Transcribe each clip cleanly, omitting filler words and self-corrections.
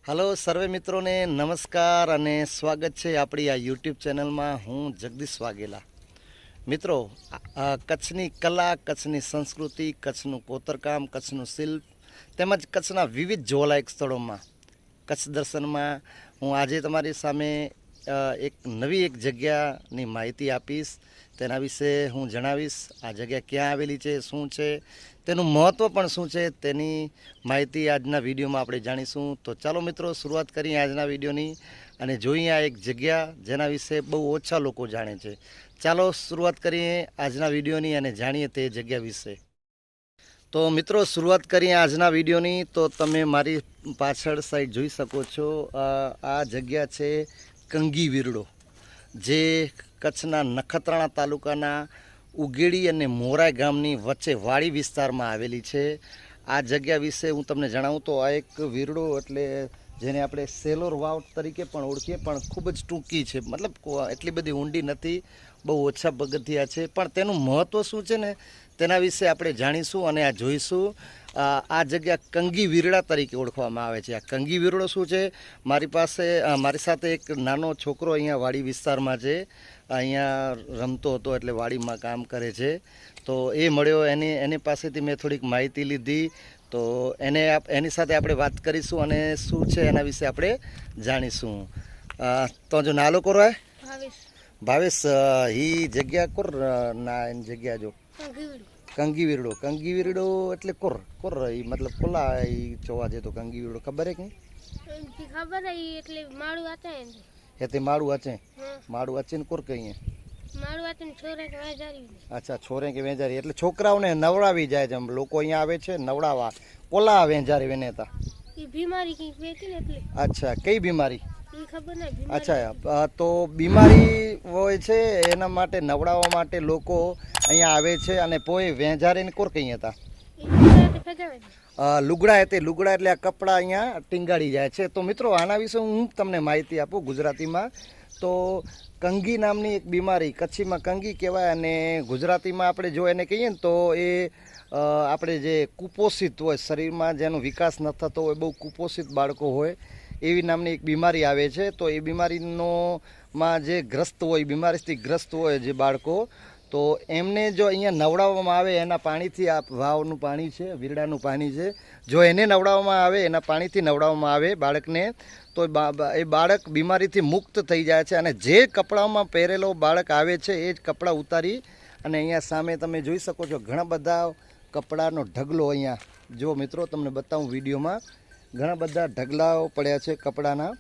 Hello સર્વે મિત્રોને નમસ્કાર અને સ્વાગત છે આપણી આ યુટ્યુબ ચેનલમાં. હું જગદીશ વાઘેલા. મિત્રો, કચ્છની કલા, કચ્છની સંસ્કૃતિ, કચ્છનું કોતરકામ, કચ્છનું શિલ્પ તેમજ કચ્છના વિવિધ જોવાલાયક સ્થળોમાં કચ્છ દર્શનમાં હું આજે તમારી સામે એક નવી જગ્યાની માહિતી આપીશ. તેના વિશે હું જણાવીશ. આ જગ્યા ક્યાં આવેલી છે, શું છે, તેનું મહત્ત્વ પણ શું છે, તેની માહિતી આજના વિડીયોમાં આપણે જાણીશું. તો ચાલો મિત્રો, શરૂઆત કરીએ આજના વિડીયોની અને જોઈએ આ એક જગ્યા જેના વિશે બહુ ઓછા લોકો જાણે છે. ચાલો શરૂઆત કરીએ આજના વિડીયોની અને જાણીએ તે જગ્યા વિશે. તો મિત્રો, શરૂઆત કરીએ આજના વિડીયોની. તો તમે મારી પાછળ સાઈડ જોઈ શકો છો. આ જગ્યા છે કંગી વિરડો, જે કચ્છના નખત્રાણા તાલુકાના ઉગેડી અને મોરાઈ ગામની વચ્ચે વાડી વિસ્તારમાં આવેલી છે. આ જગ્યા વિશે હું તમને જણાવું તો આ એક વિરડો એટલે જેને આપણે સેલોર વાવ તરીકે પણ ઓળખીએ, પણ ખૂબ જ ટૂંકી છે. મતલબ એટલી બધી ઊંડી નથી, બહુ ઓછા પગથિયા છે. પણ તેનું મહત્ત્વ શું છે ને, તેના વિશે આપણે જાણીશું અને આ જોઈશું. આ જગ્યા કંગી વિરડા તરીકે ઓળખવામાં આવે છે. આ કંગી વિરડો શું છે, મારી સાથે એક નાનો છોકરો અહીંયા વાડી વિસ્તારમાં છે, અહીંયા રમતો હતો, એટલે વાડીમાં કામ કરે છે. તો એ મળ્યો, એની પાસેથી મેં થોડીક માહિતી લીધી. તો એની સાથે આપણે વાત કરીશું અને શું છે એના વિશે આપણે જાણીશું. તો જો નાલો કોરો હે? ભાવેશ. ही जगह कोर ना इन जगह जो कंगी विरडो એટલે કોર ઈ મતલબ કોલા ઈ જોવા જે તો કંગી વિરડો ખબર હે કે खबर है એટલે માળું આતે હે તે માળું આચે ને કોર કહીએ માળું આતે છોરે કે વેજારી. અચ્છા, છોરે કે વેજારી એટલે છોકરાઓને નવડાવી જાય છે. લોકો અહીંયા આવે છે નવડાવવા. કોલા વેજારી વેનેતા ઈ બીમારી કી વેતી ને એટલે. અચ્છા, કઈ બીમારી? ઈ ખબર નહીં. અચ્છા, તો બીમારી હોય છે એના માટે નવડાવવા માટે લોકો અહીંયા આવે છે. અને પોય વેંજારીને કોર કહીએ હતા લુગડા એટલે આ કપડાં અહીંયા ટીંગાડી જાય છે. તો મિત્રો, આના વિશે હું તમને માહિતી આપું ગુજરાતીમાં. તો કંગી નામની એક બીમારી, કચ્છીમાં કંગી કહેવાય અને ગુજરાતીમાં આપણે જો એને કહીએ ને તો એ આપણે જે કુપોષિત હોય, શરીરમાં જેનો વિકાસ ન થતો હોય, બહુ કુપોષિત બાળકો હોય, એવી નામની એક બીમારી આવે છે. તો એ બીમારીમાં જે ગ્રસ્ત હોય, બીમારીથી ગ્રસ્ત હોય જે બાળકો, તો એમને જો અહીંયા નવડાવવામાં આવે એના પાણીથી, આ વાવનું પાણી છે, વિરડાનું પાણી છે, જો એને નવડાવવામાં આવે, એના પાણીથી નવડાવવામાં આવે બાળકને, તો એ બાળક બીમારીથી મુક્ત થઈ જાય છે. અને જે કપડામાં પહેરેલો બાળક આવે છે એ જ કપડાં ઉતારી અને અહીંયા સામે તમે જોઈ શકો છો ઘણા બધા કપડાનો ઢગલો. અહીંયા જો મિત્રો, તમને બતાવું વિડીયોમાં, ઘણા બધા ઢગલાઓ પડ્યા છે કપડાના.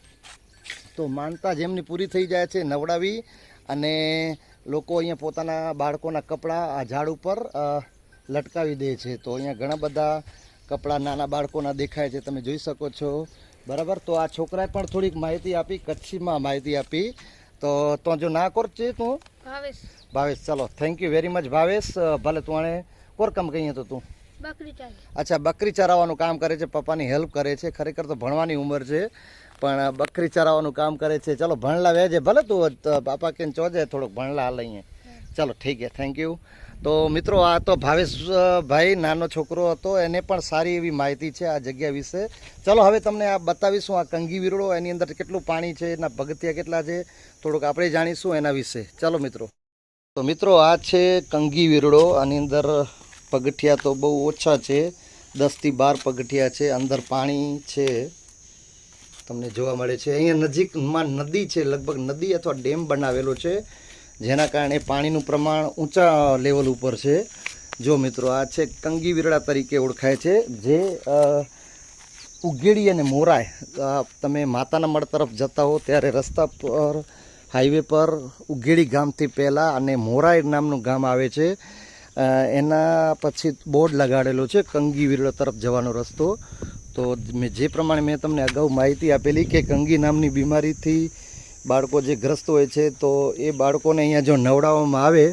તો માનતા જેમની પૂરી થઈ જાય છે નવડાવી, અને લોકો અહીંયા પોતાના બાળકોના કપડાં આ ઝાડ ઉપર લટકાવી દે છે. તો અહીંયા ઘણા બધા કપડાં નાના બાળકોના દેખાય છે, તમે જોઈ શકો છો. બરાબર. તો આ છોકરાએ પણ થોડીક માહિતી આપી, કચ્છીમાં માહિતી આપી. તો જો ના કોર છે તું? ભાવેશ. ચલો, thank you very much Bhavesh. ભલે તું આને કોર કામ કહીએ તો તું? અચ્છા, બકરી ચરાવવાનું કામ કરે છે, પપ્પાની હેલ્પ કરે છે. ખરેખર તો ભણવાની ઉંમર છે, પણ બકરી ચરાવવાનું કામ કરે છે. ચલો, ભણલા વેજે, ભલે તું પાપા કે ચોજે થોડોક ભણલા લઈએ. ચલો, ઠીક છે, થેન્ક યુ. તો મિત્રો, આ તો ભાવેશ ભાઈ નાનો છોકરો હતો, એને પણ સારી એવી માહિતી છે આ જગ્યા વિશે. ચલો, હવે તમને આ બતાવીશું આ કંગી વિરડો, એની અંદર કેટલું પાણી છે, એના પગથિયા કેટલા છે, થોડુંક આપણે જાણીશું એના વિશે. ચાલો મિત્રો. તો મિત્રો, આ છે કંગી વિરડો. આની અંદર પગથિયા તો બહુ ઓછા છે, 10 થી 12 પગથિયા છે. અંદર પાણી છે, તમને જોવા મળે છે. અહીંયા નજીકમાં નદી છે, લગભગ નદી અથવા ડેમ બનાવેલો છે, જેના કારણે પાણીનું પ્રમાણ ઊંચા લેવલ ઉપર છે. જો મિત્રો, આ છે કંગી વિરડા તરીકે ઓળખાય છે, જે ઉગેડી અને મોરાઈ, તમે માતાના મઢ તરફ જતા હો ત્યારે રસ્તા પર, હાઈવે પર ઉગેડી ગામથી પહેલાં અને મોરાઈ નામનું ગામ આવે છે. એના પછી બોર્ડ લગાડેલો છે કંગી વિરડા તરફ જવાનો રસ્તો. તો જે પ્રમાણે મેં તમને અગાઉ માહિતી આપેલી કે કંગી નામની બીમારીથી બાળકો જે ગ્રસ્ત હોય છે, તો એ બાળકોને અહીંયા જો નવડાવવામાં આવે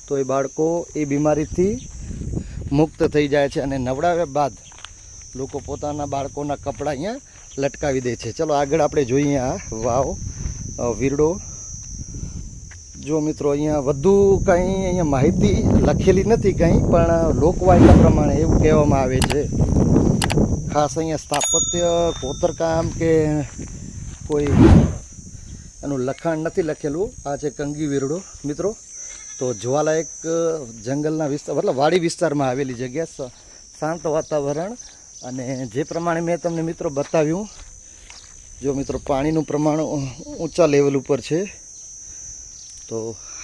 તો એ બાળકો એ બીમારીથી મુક્ત થઈ જાય છે. અને નવડાવ્યા બાદ લોકો પોતાના બાળકોના કપડાં અહીંયા લટકાવી દે છે. ચલો, આગળ આપણે જોઈએ આ વાવ વિરડો. જો મિત્રો, અહીંયા વધુ કંઈ અહીંયા માહિતી લખેલી નથી કંઈ, પણ લોકવાયકા પ્રમાણે એવું કહેવામાં આવે છે. ખાસ અહીંયા સ્થાપત્ય કોતરકામ કે કોઈ એનું લખાણ નથી લખેલું. આ છે કંગી વીરડો મિત્રો. તો જોવાલાયક જંગલના વિસ્તાર મતલબ વાડી વિસ્તારમાં આવેલી જગ્યા, શાંત વાતાવરણ. અને જે પ્રમાણે મેં તમને મિત્રો બતાવ્યું, જો મિત્રો પાણીનું પ્રમાણ ઊંચા લેવલ ઉપર છે. તો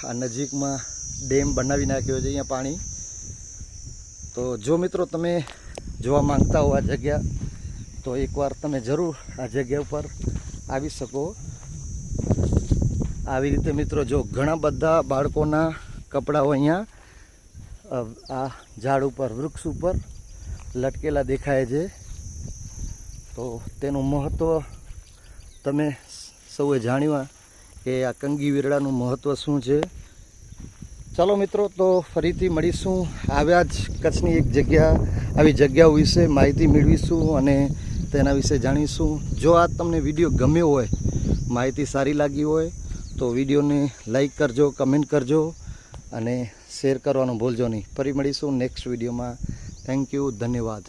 આ નજીકમાં ડેમ બનાવી નાખ્યો છે અહીંયા પાણી. તો જો મિત્રો તમે જોવા માંગતા હો આ જગ્યા, તો એકવાર તમે જરૂર આ જગ્યા ઉપર આવી શકો. આવી રીતે મિત્રો જો ઘણા બધા બાળકોના કપડાઓ અહીંયા આ ઝાડ ઉપર, વૃક્ષ ઉપર લટકેલા દેખાય છે. તો તેનું મહત્ત્વ તમે સૌએ જાણ્યું કે આ કંગી વીરડાનું મહત્ત્વ શું છે. ચાલો મિત્રો, તો ફરીથી મળીશું. આવ્યા જ કચ્છની એક જગ્યા, આવી જગ્યાઓ વિશે માહિતી મેળવીશું અને તેના વિશે જાણીશું. જો આ તમને વિડીયો ગમ્યો હોય, માહિતી સારી લાગી હોય, તો વિડીયોને લાઈક કરજો, કમેન્ટ કરજો અને શેર કરવાનું ભૂલજો નહીં. ફરી મળીશું નેક્સ્ટ વિડીયોમાં. થેન્ક યુ, ધન્યવાદ.